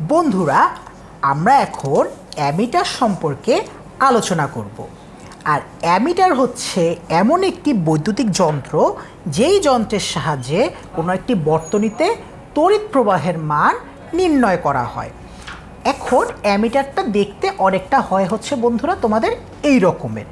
বন্ধুরা, আমরা এখন অ্যামিটার সম্পর্কে আলোচনা করব। আর অ্যামিটার হচ্ছে এমন একটি বৈদ্যুতিক যন্ত্র যেই যন্ত্রের সাহায্যে কোনো একটি বর্তনীতে তড়িৎ প্রবাহের মান নির্ণয় করা হয়। এখন অ্যামিটারটা দেখতে অনেকটা হয় হচ্ছে বন্ধুরা তোমাদের এই রকমের।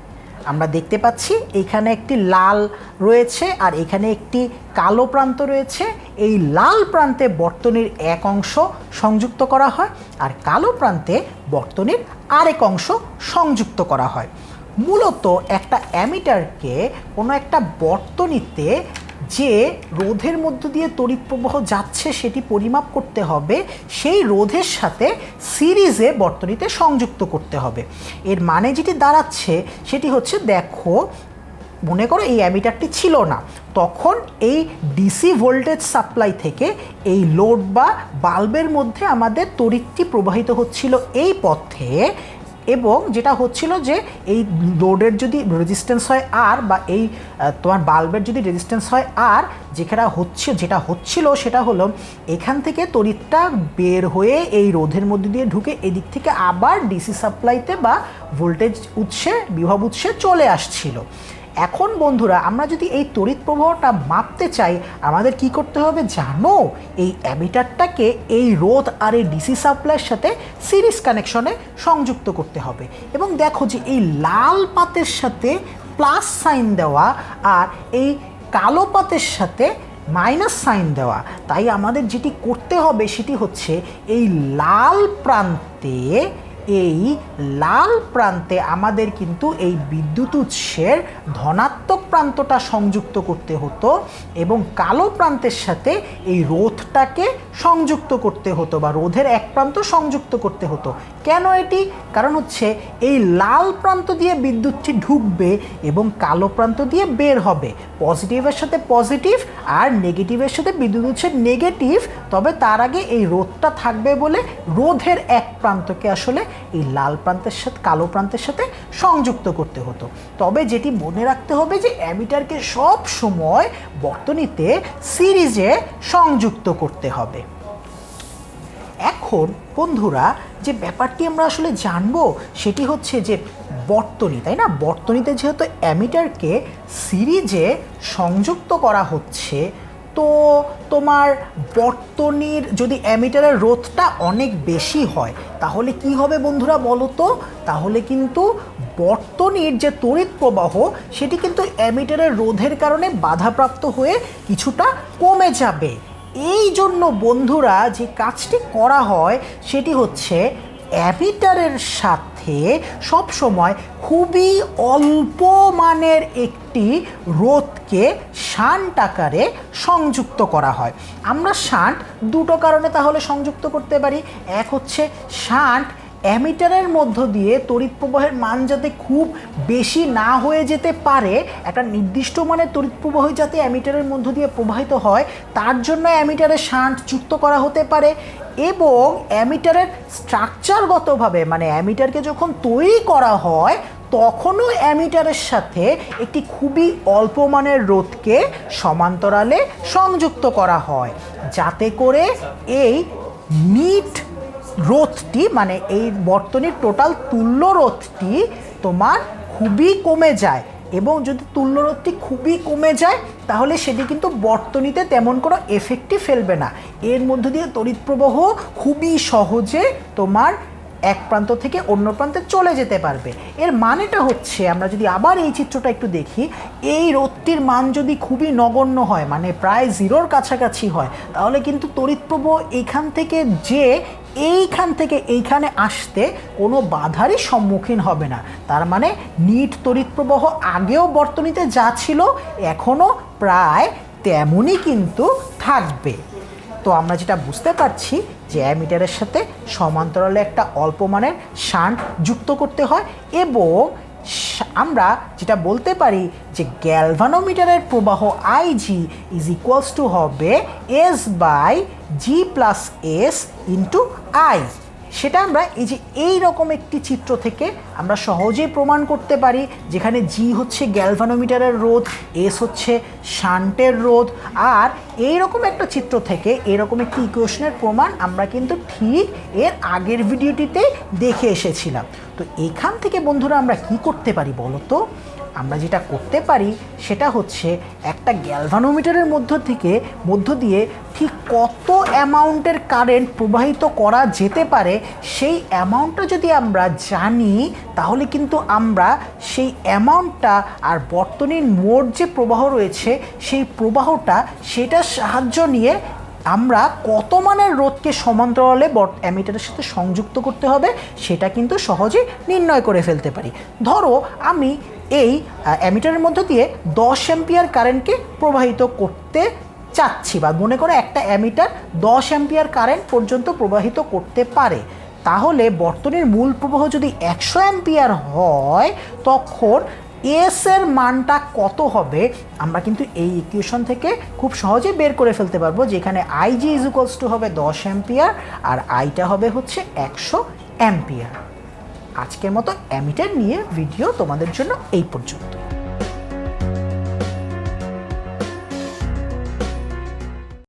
আমরা দেখতে পাচ্ছি এখানে একটি লাল রয়েছে আর এখানে একটি কালো প্রান্ত রয়েছে। এই লাল প্রান্তে বর্তনীর এক অংশ সংযুক্ত করা হয় আর কালো প্রান্তে বর্তনীর আরেক অংশ সংযুক্ত করা হয়। মূলত একটা অ্যামিটারকে কোনো একটা বর্তনীতে যে রোধের মধ্য দিয়ে তড়িৎ প্রবাহ যাচ্ছে সেটি পরিমাপ করতে হবে, সেই রোধের সাথে সিরিজে বর্তনীতে সংযুক্ত করতে হবে। এর মানে যেটি দাঁড়াচ্ছে সেটি হচ্ছে, দেখো মনে করো এই অ্যামিটারটি ছিল না, তখন এই ডিসি ভোল্টেজ সাপ্লাই থেকে এই লোড বা বাল্বের মধ্যে আমাদের তড়িৎটি প্রবাহিত হচ্ছিল এই পথে, এবং যেটা হচ্ছিল যে এই লোডের যদি রেজিস্ট্যান্স হয় আর, বা এই তোমার বাল্বের যদি রেজিস্ট্যান্স হয় আর, যেটা হচ্ছিল সেটা হলো এখান থেকে তড়িৎটা বের হয়ে এই রোধের মধ্যে দিয়ে ঢুকে এদিক থেকে আবার ডিসি সাপ্লাইতে বা ভোল্টেজ উৎসে, বিভব উৎসে চলে আসছিল। এখন বন্ধুরা, আমরা যদি এই তড়িৎ প্রবাহটা মাপতে চাই আমাদের কি করতে হবে জানো? এই অ্যামিটারটাকে এই রোধ আর এই ডিসি সাপ্লাইয়ের সাথে সিরিজ কানেকশনে সংযুক্ত করতে হবে। এবং দেখো যে এই লাল পাতের সাথে প্লাস সাইন দেওয়া আর এই কালো পাতের সাথে মাইনাস সাইন দেওয়া, তাই আমাদের যেটি করতে হবে সেটি হচ্ছে এই লাল প্রান্তে আমাদের কিন্তু এই বিদ্যুৎ উৎসের ধনাত্মক প্রান্তটা সংযুক্ত করতে হতো এবং কালো প্রান্তের সাথে এই রোধটাকে সংযুক্ত করতে হতো বা রোধের এক প্রান্ত সংযুক্ত করতে হতো। কেন এটি? কারণ হচ্ছে এই লাল প্রান্ত দিয়ে বিদ্যুৎটি ঢুকবে এবং কালো প্রান্ত দিয়ে বের হবে, পজিটিভের সাথে পজিটিভ আর নেগেটিভের সাথে বিদ্যুৎ উৎসের নেগেটিভ। তবে তার আগে এই রোধটা থাকবে বলে রোধের এক প্রান্তকে আসলে এই লাল প্রান্তের সাথে কালো প্রান্তের সাথে সংযুক্ত করতে হতো। তবে যেটি মনে রাখতে হবে যে অ্যামিটারকে সব সময় বর্তনীতে সিরিজে সংযুক্ত করতে হবে। এখন বন্ধুরা, যে ব্যাপারটি আমরা আসলে জানবো সেটি হচ্ছে যে বর্তনী, তাই না? বর্তনীতে যেহেতু অ্যামিটারকে সিরিজে সংযুক্ত করা হচ্ছে, তো তোমার বর্তনীর যদি অ্যামিটারের রোধটা অনেক বেশি হয় তাহলে কি হবে বন্ধুরা বলো তো? তাহলে কিন্তু বর্তনীর যে তড়িৎ প্রবাহ সেটি কিন্তু অ্যামিটারের রোধের কারণে বাধাপ্রাপ্ত হয়ে কিছুটা কমে যাবে। এই জন্য বন্ধুরা যে কাজটি করা হয় সেটি হচ্ছে অ্যামিটারের সাথে সবসময় খুবই অল্প মানের একটি রোধকে শান্ট আকারে সংযুক্ত করা হয়। আমরা শান্ট দুটো কারণে তাহলে সংযুক্ত করতে পারি। এক হচ্ছে শান্ট অ্যামিটারের মধ্য দিয়ে তড়িৎ প্রবাহের মান যাতে খুব বেশি না হয়ে যেতে পারে, একটা নির্দিষ্ট মানের তড়িৎ প্রবাহ যাতে অ্যামিটারের মধ্য দিয়ে প্রবাহিত হয় তার জন্য অ্যামিটারে শান্ট যুক্ত করা হতে পারে। এবং অ্যামিটারের স্ট্রাকচারগতভাবে, মানে অ্যামিটারকে যখন তৈরি করা হয় তখনও অ্যামিটারের সাথে একটি খুবই অল্প মানের রোধকে সমান্তরালে সংযুক্ত করা হয়, যাতে করে এই নিট রোধটি, মানে এই বর্তনীর টোটাল তুল্য রোধটি তোমার খুবই কমে যায়। এবং যদি তুল্য রোধটি খুবই কমে যায় তাহলে সেটি কিন্তু বর্তনীতে তেমন কোনো এফেক্টই ফেলবে না। এর মধ্য দিয়ে তড়িৎ প্রবাহ খুবই সহজে তোমার এক প্রান্ত থেকে অন্য প্রান্তে চলে যেতে পারবে। এর মানেটা হচ্ছে, আমরা যদি আবার এই চিত্রটা একটু দেখি, এই রোধটির মান যদি খুবই নগণ্য হয়, মানে প্রায় জিরোর কাছাকাছি হয়, তাহলে কিন্তু তড়িৎ প্রবাহ এইখান থেকে এইখান থেকে এইখানে আসতে কোনো বাধারই সম্মুখীন হবে না। তার মানে নিট তড়িৎ প্রবাহ আগেও বর্তনীতে যা ছিল এখনও প্রায় তেমনই কিন্তু থাকবে। তো আমরা যেটা বুঝতে পারছি যে অ্যামিটারের সাথে সমান্তরালে একটা অল্প মানের শান্ট যুক্ত করতে হয়, এবং আমরা যেটা বলতে পারি যে গ্যালভানোমিটারের প্রবাহ আইজি ইজ ইকুয়ালস টু হবে S by G plus S into I. সেটা আমরা এই রকম একটি চিত্র থেকে আমরা সহজেই প্রমাণ করতে পারি, যেখানে জি হচ্ছে গ্যালভানোমিটারের রোধ, এস হচ্ছে শান্টের রোধ। আর এই রকম একটা চিত্র থেকে এরকম একটি ইকুয়েশনের প্রমাণ আমরা কিন্তু ঠিক এর আগের ভিডিওটিতে দেখে এসেছিলাম। তো এখান থেকে বন্ধুরা আমরা কি করতে পারি বলো তো? আমরা যেটা করতে পারি সেটা হচ্ছে একটা গ্যালভানোমিটারের মধ্য দিয়ে ঠিক কত অ্যামাউন্টের কারেন্ট প্রবাহিত করা যেতে পারে সেই অ্যামাউন্টটা যদি আমরা জানি, তাহলে কিন্তু আমরা সেই অ্যামাউন্টটা আর বর্তনীর মোট যে প্রবাহ রয়েছে সেই প্রবাহটা সেটার সাহায্য নিয়ে আমরা কত মানের রোধকে সমান্তরালে অ্যামিটারের সাথে সংযুক্ত করতে হবে সেটা কিন্তু সহজে নির্ণয় করে ফেলতে পারি। ধরো আমি এই অ্যামিটারের মধ্য দিয়ে 10 অ্যাম্পিয়ার কারেন্টকে প্রবাহিত করতে চাচ্ছি, বা মনে করো একটা অ্যামিটার 10 অ্যাম্পিয়ার কারেন্ট পর্যন্ত প্রবাহিত করতে পারে। তাহলে বর্তনীর মূল প্রবাহ যদি 100 অ্যাম্পিয়ার হয়, তখন এস এর মানটা কত হবে আমরা কিন্তু এই ইকুয়েশন থেকে খুব সহজে বের করে ফেলতে পারবো, যেখানে আইজি ইজ ইকুয়ালস টু হবে 10 অ্যাম্পিয়ার আর আইটা হবে হচ্ছে 100 অ্যাম্পিয়ার। আজকের মতো অ্যামিটার নিয়ে ভিডিও তোমাদের জন্য এই পর্যন্ত।